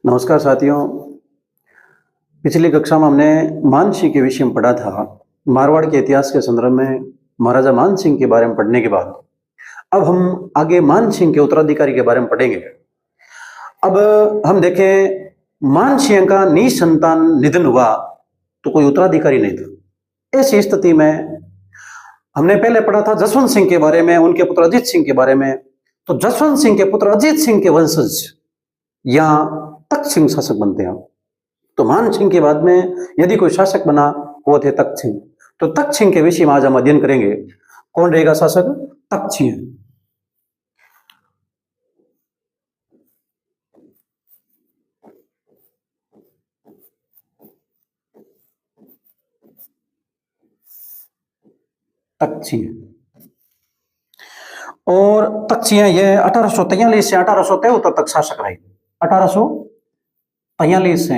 नमस्कार साथियों। पिछली कक्षा में हमने मान सिंह के विषय में पढ़ा था। मारवाड़ के इतिहास के संदर्भ में महाराजा मान सिंह के बारे में पढ़ने के बाद अब हम आगे मान सिंह के उत्तराधिकारी के बारे में पढ़ेंगे। अब हम देखें, मान सिंह का निसंतान निधन हुआ तो कोई उत्तराधिकारी नहीं था। ऐसी स्थिति में हमने पहले पढ़ा था जसवंत सिंह के बारे में, उनके पुत्र अजीत सिंह के बारे में। तो जसवंत सिंह के पुत्र अजीत सिंह के वंशज यहाँ तख्त सिंह शासक बनते हैं। तो मान सिंह के बाद में यदि कोई शासक बना वो थे तख्त सिंह। तो तख्त सिंह के विषय में आज हम अध्ययन करेंगे। कौन रहेगा शासक? तख्त सिंह। तख्त सिंह और तख्त सिंह ये 1843 से 1873 तक शासक रहे। 1843 से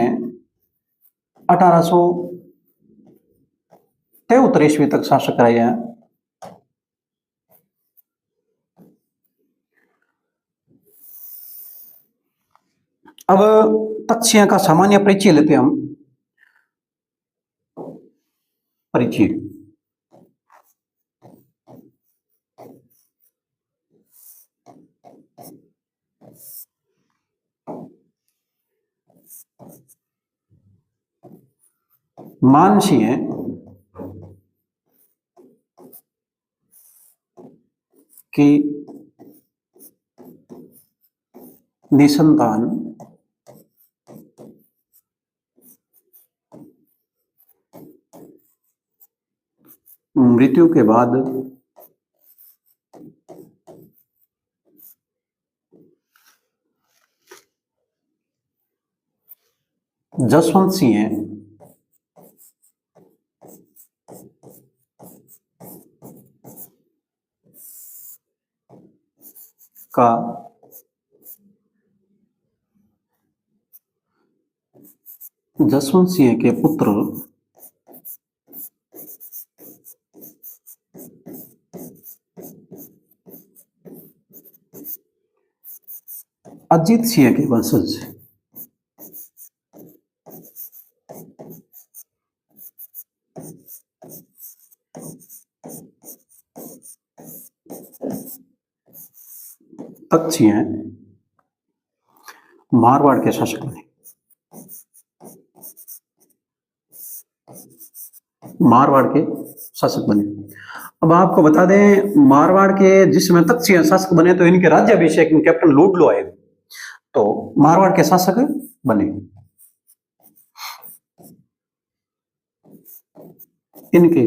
1873 ईस्वी तक शासक रहे हैं। अब तख्त सिंह का सामान्य परिचय लेते हैं हम। परिचय मान सिंह की निसंतान मृत्यु के बाद जसवंत सिंह का जसवंत सिंह के पुत्र अजीत सिंह के वंशज तख्त सिंह मारवाड़ के शासक बने। मारवाड़ के शासक बने। अब आपको बता दें, मारवाड़ के जिस समय तख्त सिंह शासक बने तो इनके राज्याभिषेक में कैप्टन लूडलो आए तो मारवाड़ के शासक बने। इनके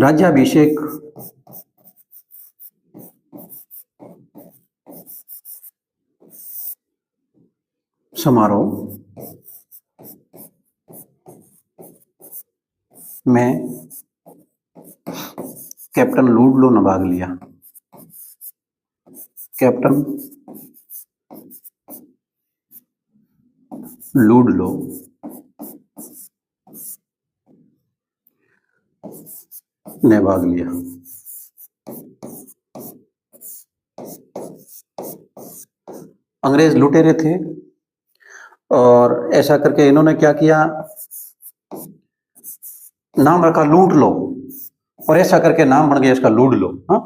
राज्याभिषेक समारोह में कैप्टन लूडलो ने भाग लिया। कैप्टन लूडलो ने भाग लिया। अंग्रेज लुटेरे थे और ऐसा करके इन्होंने क्या किया, नाम रखा लूट लो, और ऐसा करके नाम बन गया इसका लूट लो। हाँ,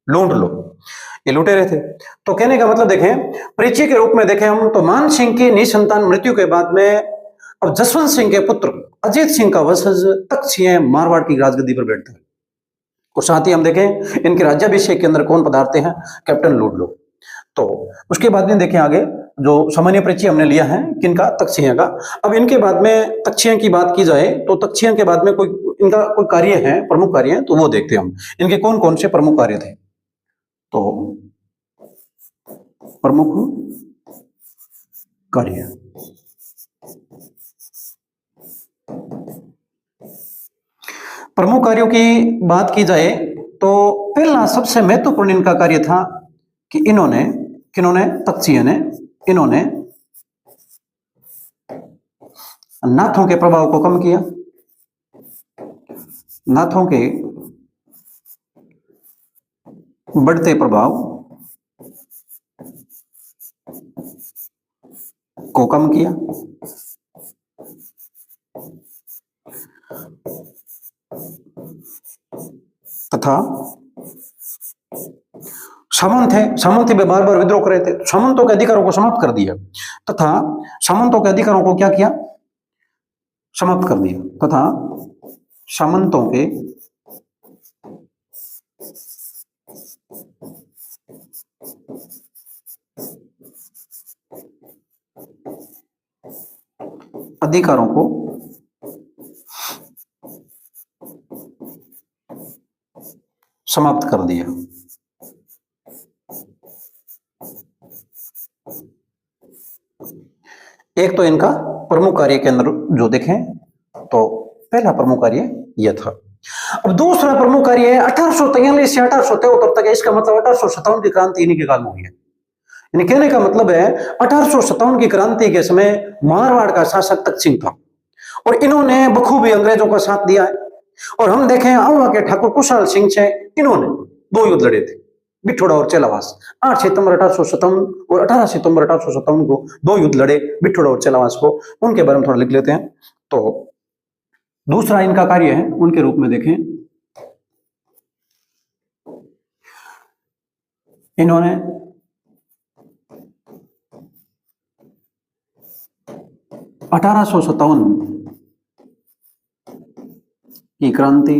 लूट लो। ये लुटेरे थे। तो कहने का मतलब देखें, परिचय के रूप में देखें हम तो मान सिंह की निसंतान मृत्यु के बाद में अब जसवंत सिंह के पुत्र अजीत सिंह का वंशज तख्त सिंह मारवाड़ की राजगद्दी पर बैठते हैं। और साथ ही हम देखें इनके राज्याभिषेक के अंदर कौन पधारते हैं? कैप्टन लूडलो। तो उसके बाद में देखें आगे जो सामान्य परिचय हमने लिया है किनका? तख्त सिंह का। अब इनके बाद में तख्त सिंह की बात की जाए तो तख्त सिंह के बाद में कोई इनका कोई कार्य है, प्रमुख कार्य है, तो वो देखते हैं हम। इनके कौन कौन से प्रमुख कार्य थे? तो प्रमुख कार्य, प्रमुख कार्यों की बात की जाए तो पहला सबसे महत्वपूर्ण इनका कार्य था कि इन्होंने, किन्होंने? तख्त सिंह ने, इन्होंने नाथों के प्रभाव को कम किया। नाथों के बढ़ते प्रभाव को कम किया, तथा सामंत भी बार बार विद्रोह कर रहे थे, सामंतों के अधिकारों को समाप्त कर दिया, तथा सामंतों के अधिकारों को क्या किया, समाप्त कर दिया, तथा सामंतों के अधिकारों को समाप्त कर दिया। एक तो इनका प्रमुख कार्य के अंदर जो देखें तो पहला प्रमुख कार्य यह था। अब दूसरा प्रमुख कार्य है 1843 से 1873 तक है। इसका मतलब 1857 की क्रांति इन्हीं के काल में हुई है। यानी कहने का मतलब है 1857 की क्रांति के समय मारवाड़ का शासक तख्त सिंह था और इन्होंने बखूबी अंग्रेजों का साथ दिया है। और हम देखें आवा के ठाकुर कुशाल सिंह से इन्होंने दो युद्ध लड़े थे, बिठोड़ा और चेलावास। 8 सितंबर 1857 और 18 सितंबर 1857 को दो युद्ध लड़े, बिठोड़ा और चेलावास को। उनके बारे में थोड़ा लिख लेते हैं। तो दूसरा इनका कार्य है उनके रूप में देखें, इन्होंने 1857 की क्रांति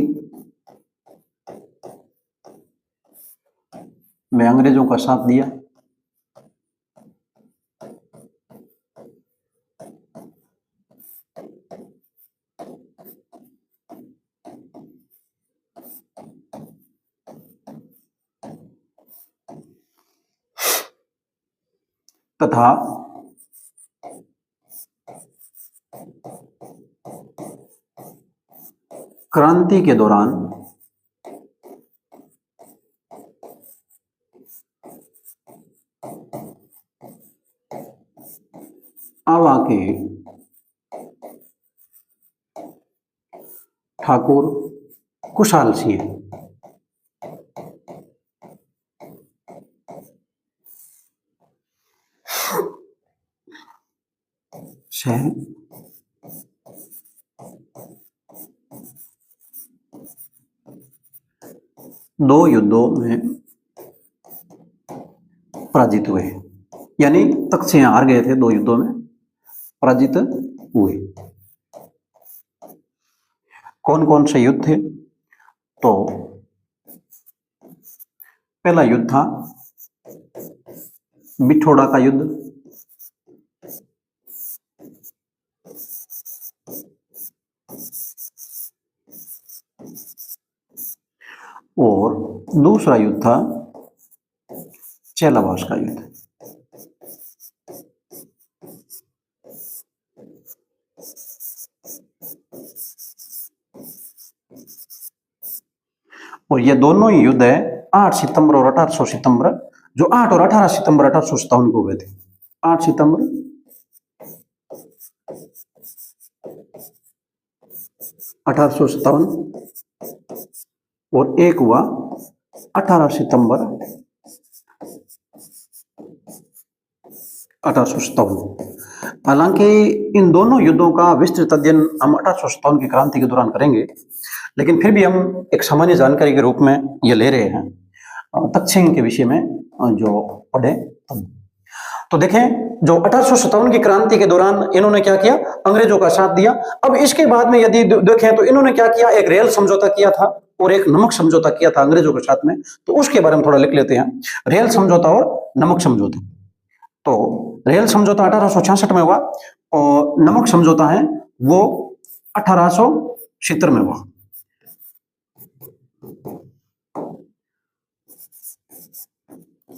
में अंग्रेजों का साथ दिया। तथा क्रांति के दौरान आवा के ठाकुर कुशाल सिंह से दो युद्धों में पराजित हुए। यानी तख्त सिंह हार गए थे, दो युद्धों में पराजित हुए। कौन कौन से युद्ध थे? तो पहला युद्ध था बिठोड़ा का युद्ध, और दूसरा युद्ध था चेलावास का युद्ध। और ये दोनों ही युद्ध है 8 सितंबर और 1800 सितंबर, जो 8 और 18 सितंबर 1857 को हुए थे। 8 सितंबर 1857 और एक हुआ 18 सितंबर 1857। हालांकि इन दोनों युद्धों का विस्तृत अध्ययन हम 1857 की क्रांति के दौरान करेंगे, लेकिन फिर भी हम एक सामान्य जानकारी के रूप में ये ले रहे हैं तख्त सिंह के विषय में जो पढ़े। तो देखें, जो 1857 की क्रांति के दौरान इन्होंने क्या किया, अंग्रेजों का साथ दिया। अब इसके बाद में यदि देखें तो इन्होंने क्या किया, एक रेल समझौता किया था और एक नमक समझौता किया था अंग्रेजों के साथ में। तो उसके बारे में थोड़ा लिख लेते हैं, रेल समझौता और नमक समझौता। तो रेल समझौता 1866 में हुआ और नमक समझौता है वो 1870 में हुआ।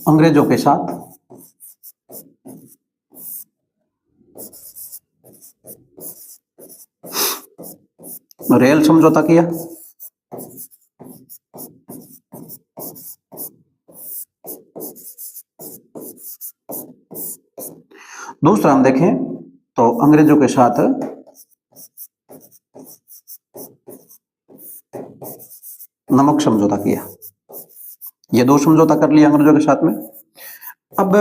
अंग्रेजों के साथ रेल समझौता किया, दूसरा हम देखें तो अंग्रेजों के साथ नमक समझौता किया। ये दो समझौता कर लिया अंग्रेजों के साथ में। अब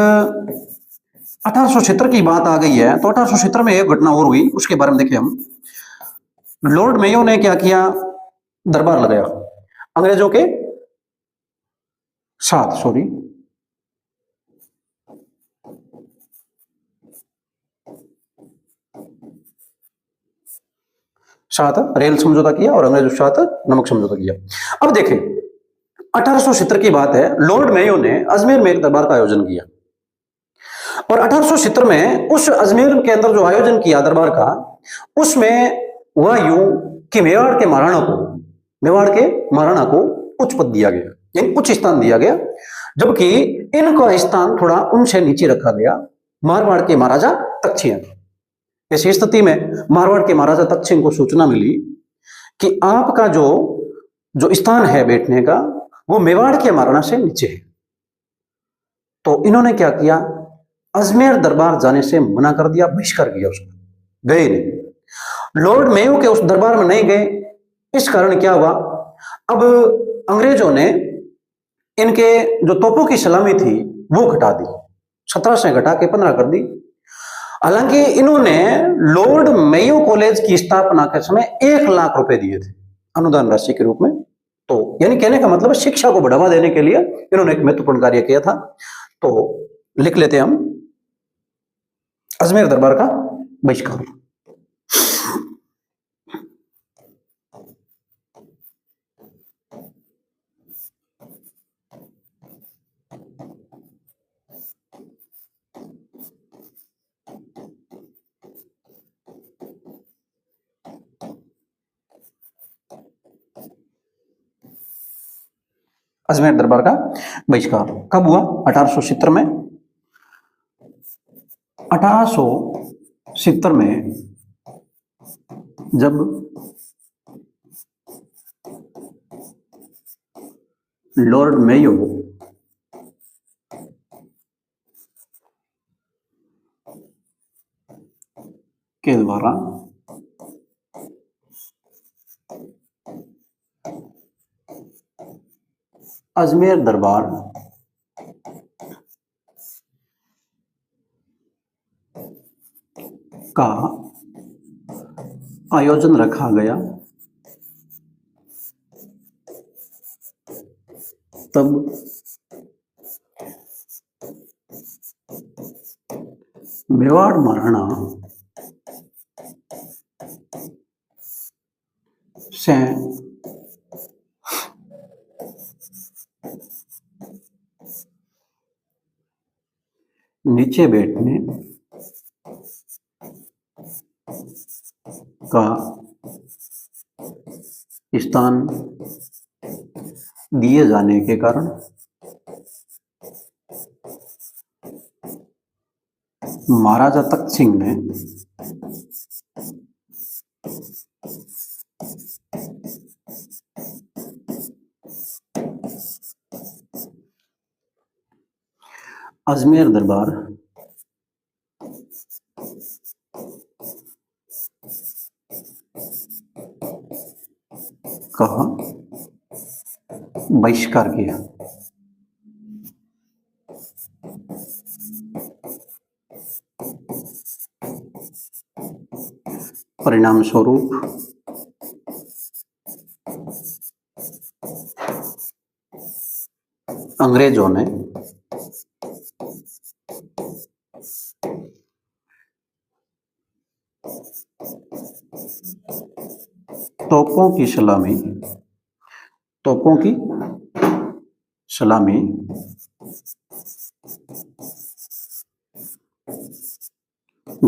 1876 की बात आ गई है, तो 1876 में एक घटना और हुई, उसके बारे में देखिए हम। लॉर्ड मेयो ने क्या किया, दरबार लगाया अंग्रेजों के साथ, सॉरी, साथ रेल समझौता किया और अंग्रेजों के साथ नमक समझौता किया। अब देखें 1870 की बात है, लॉर्ड मेयो ने अजमेर में एक दरबार का आयोजन किया और 1870 में उस अजमेर के अंदर जो आयोजन किया दरबार का, उसमें हुआ यूं कि मेवाड़ के महाराणा को उच्च पद दिया गया, यानी उच्च स्थान दिया गया, जबकि इनका स्थान थोड़ा उनसे नीचे रखा गया, मारवाड़ के महाराजा तक्षशिला। ऐसी स्थिति में मारवाड़ के महाराजा तक्षशिला को सूचना मिली कि आपका जो जो स्थान है बैठने का, वो मेवाड़ के महाराणा से नीचे है। तो इन्होंने क्या किया, अजमेर दरबार जाने से मना कर दिया, बहिष्कार किया, उसको गए नहीं। लॉर्ड मेयो के उस दरबार में नहीं गए, इस कारण क्या हुआ, अब अंग्रेजों ने इनके जो तोपों की सलामी थी वो घटा दी, 17 से घटा के 15 कर दी। हालांकि इन्होंने लॉर्ड मेयो कॉलेज की स्थापना के समय 1 लाख रुपए दिए थे अनुदान राशि के रूप में। तो यानी कहने का मतलब शिक्षा को बढ़ावा देने के लिए इन्होंने एक महत्वपूर्ण कार्य किया था। तो लिख लेते हैं हम, अजमेर दरबार का बहिष्कार। अजमेर दरबार का बहिष्कार कब हुआ, 1870 में। 1870 में जब लॉर्ड मेयो के द्वारा अजमेर दरबार का आयोजन रखा गया, तब मेवाड़ महाराणा से नीचे बैठने का स्थान दिए जाने के कारण महाराजा तख्त सिंह ने अजमेर दरबार का बहिष्कार किया। परिणाम स्वरूप अंग्रेजों ने तोपों की सलामी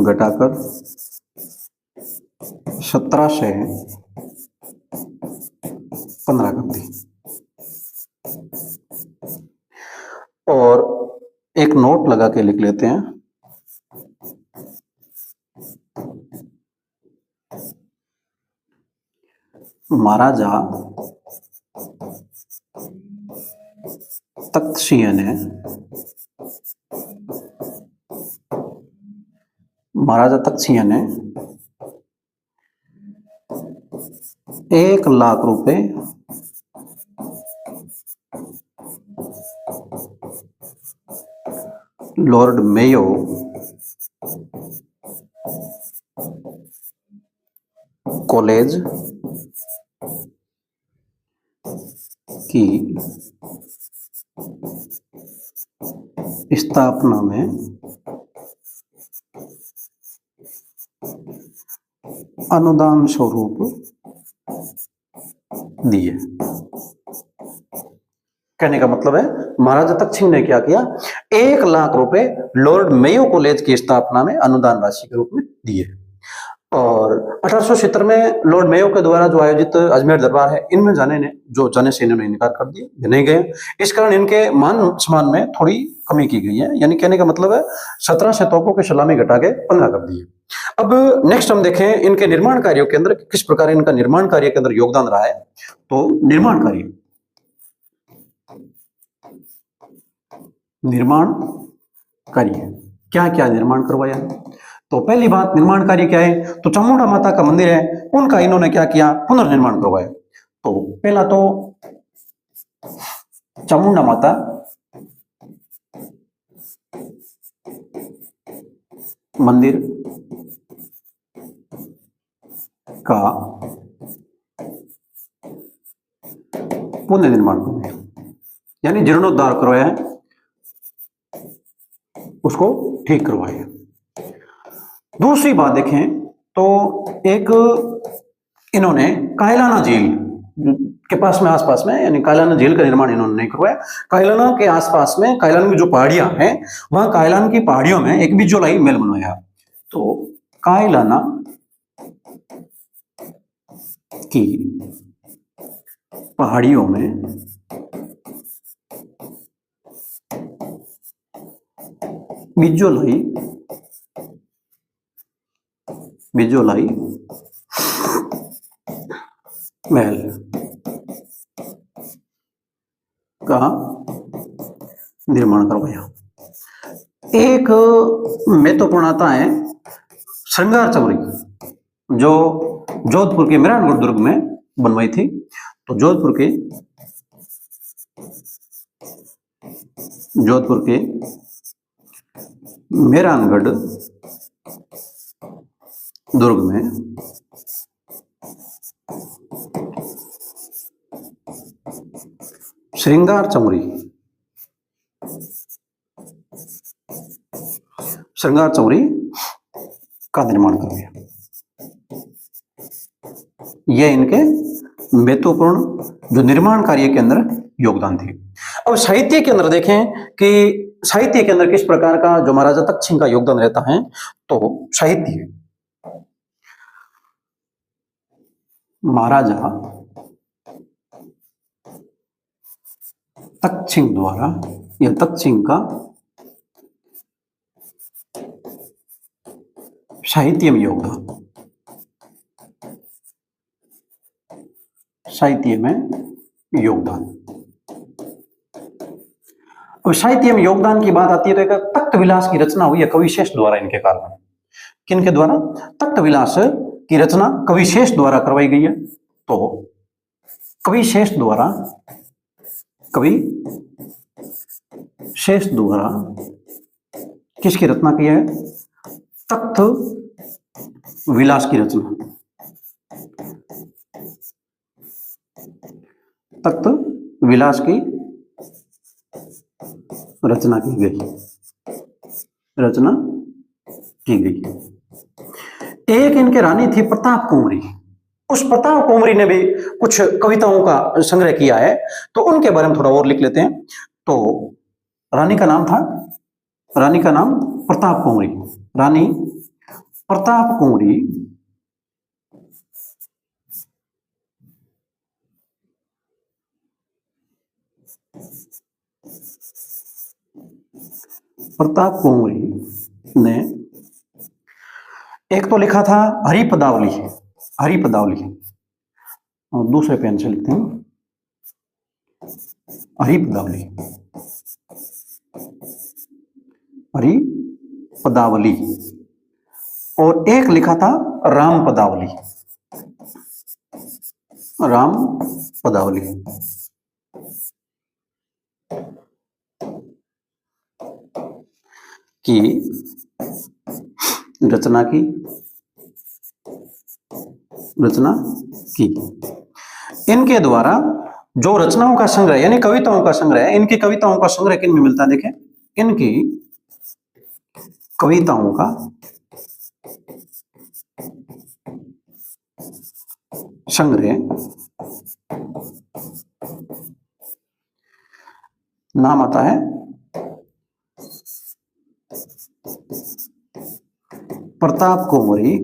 घटाकर 17 से 15 कर दी। और एक नोट लगा के लिख लेते हैं, महाराजा तख्तसिंह ने ₹1,00,000 लॉर्ड मेयो कॉलेज की स्थापना में अनुदान स्वरूप दिए। कहने का मतलब है महाराजा तख्त सिंह ने क्या किया, 1 लाख रुपए लॉर्ड मेयो कॉलेज की स्थापना में अनुदान राशि के रूप में दिए। और 1870 में लॉर्ड मेयो के द्वारा जो आयोजित अजमेर दरबार है, इनमें जाने से इन्होंने इनकार कर दिया, नहीं गए। इस कारण इनके मान सम्मान में थोड़ी कमी की गई है। यानी कहने का मतलब है 17 से तोपों की सलामी घटा के 15 कर दिए। अब नेक्स्ट हम देखें इनके निर्माण कार्यों के अंदर किस प्रकार इनका निर्माण कार्य के अंदर योगदान रहा है। तो निर्माण कार्य क्या क्या निर्माण करवाया। तो पहली बात, निर्माण कार्य क्या है, तो चामुंडा माता का मंदिर है, उनका इन्होंने क्या किया, पुनर्निर्माण करवाया। तो पहला तो चामुंडा माता मंदिर का पुनर्निर्माण करवाया, यानी जीर्णोद्धार करवाया, उसको ठीक करवाया। दूसरी बात देखें तो एक इन्होंने कायलाना झील के पास में आसपास में, यानी कायलाना झील का निर्माण इन्होंने नहीं करवाया। कायलाना के आसपास में, कायलान की जो पहाड़ियां हैं, वहां कायलान की पहाड़ियों में एक बिजोलाई महल बनवाया। तो कायलाना की पहाड़ियों में बिजोलाई महल का निर्माण करवाया। एक महत्वपूर्ण आता है श्रृंगार चौरी, जो जोधपुर के मेहरानगढ़ दुर्ग में बनवाई थी। तो जोधपुर के मेहरानगढ़ दुर्ग में श्रृंगार चौरी का निर्माण करवाया। यह इनके महत्वपूर्ण जो निर्माण कार्य के अंदर योगदान थे। अब साहित्य के अंदर देखें कि साहित्य के अंदर किस प्रकार का जो महाराजा तख्त सिंह का योगदान रहता है। तो साहित्य, महाराजा तख्त सिंह द्वारा या तख्त सिंह का साहित्य में योगदान, अब साहित्य में योगदान की बात आती है तो तख्त विलास की रचना हुई है कविशेष द्वारा इनके काल में। किनके द्वारा? तख्त विलास की रचना कविशेष द्वारा करवाई गई है। तो कविशेष द्वारा किसकी रचना की है? तख्त विलास की रचना, तख्त विलास की रचना की गई। एक इनके रानी थी प्रताप कुंवरी। उस प्रताप कुंवरी ने भी कुछ कविताओं का संग्रह किया है, तो उनके बारे में थोड़ा और लिख लेते हैं। तो रानी का नाम प्रताप कुंवरी। रानी प्रताप कुंवरी ने एक तो लिखा था हरिपदावली, और दूसरे पेन से लिखते हैं हरिपदावली, और एक लिखा था राम पदावली। की रचना की इनके द्वारा जो रचनाओं का संग्रह यानी कविताओं का संग्रह है, इनकी कविताओं का संग्रह किन में मिलता है? देखें, इनकी कविताओं का संग्रह नाम आता है प्रताप कोमरी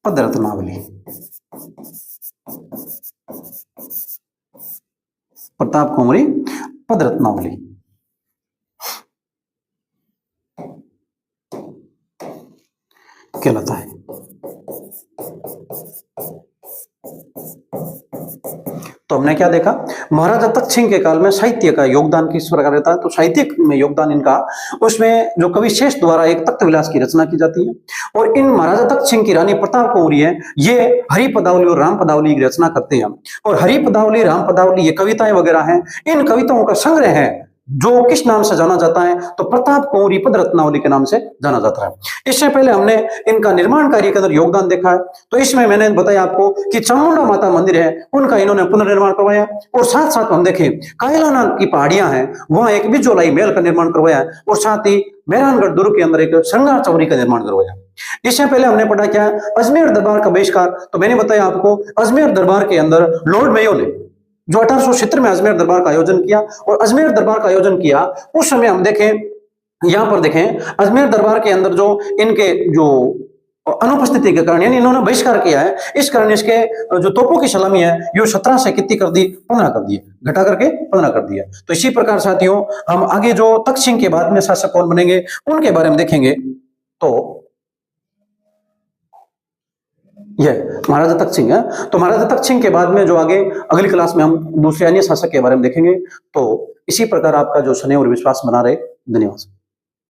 पदरत्नावली। प्रताप कोमरी पदरत्नावली कहलाता है। तो हमने क्या देखा, महाराजा तख्त सिंह के काल में साहित्य का योगदान किस प्रकार रहता है? तो साहित्य में योगदान इनका, उसमें जो कवि शेष द्वारा एक तख्त विलास की रचना की जाती है और इन महाराजा तख्त सिंह की रानी प्रताप कोमरी है, ये हरि पदावली और राम पदावली की रचना करते हैं। और हरि पदावली, राम पदावली ये कविताएं वगैरह हैं, इन कविताओं का संग्रह है जो किस नाम से जाना जाता है? तो प्रताप कोमरी पदरत्नावली के नाम से जाना जाता है। इससे पहले हमने इनका निर्माण कार्य के अंदर योगदान देखा है। तो इसमें मैंने बताया आपको कि चामुंडा माता मंदिर है, उनका इन्होंने पुनर्निर्माण करवाया और साथ साथ हम देखें कायलाना की पहाड़ियां हैं, वहां एक बिजोलाई महल का निर्माण करवाया और साथ ही मेहरानगढ़ दुर्ग के अंदर एक श्रृंगार चौरी का निर्माण करवाया। इससे पहले हमने पढ़ा क्या, अजमेर दरबार का बहिष्कार। तो मैंने बताया आपको अजमेर दरबार के अंदर लॉर्ड मेयो ने जो 1870 में अजमेर दरबार का आयोजन किया और अजमेर दरबार का आयोजन किया उस समय हम देखें, यहां पर देखें अजमेर दरबार के अंदर जो इनके जो अनुपस्थिति के कारण यानी इन्होंने बहिष्कार किया है, इस कारण इसके जो तोपों की सलामी है ये 17 से कितनी कर दी? 15 कर दी, घटा करके 15 कर दिया। तो इसी प्रकार साथियों हम आगे जो तख्त सिंह के बाद में शासक कौन बनेंगे उनके बारे में देखेंगे। तो यह महाराजा तख्त सिंह है। तो महाराजा तख्त सिंह के बाद में जो आगे अगली क्लास में हम दूसरे अन्य शासक के बारे में देखेंगे। तो इसी प्रकार आपका जो स्नेह और विश्वास बना रहे। धन्यवाद।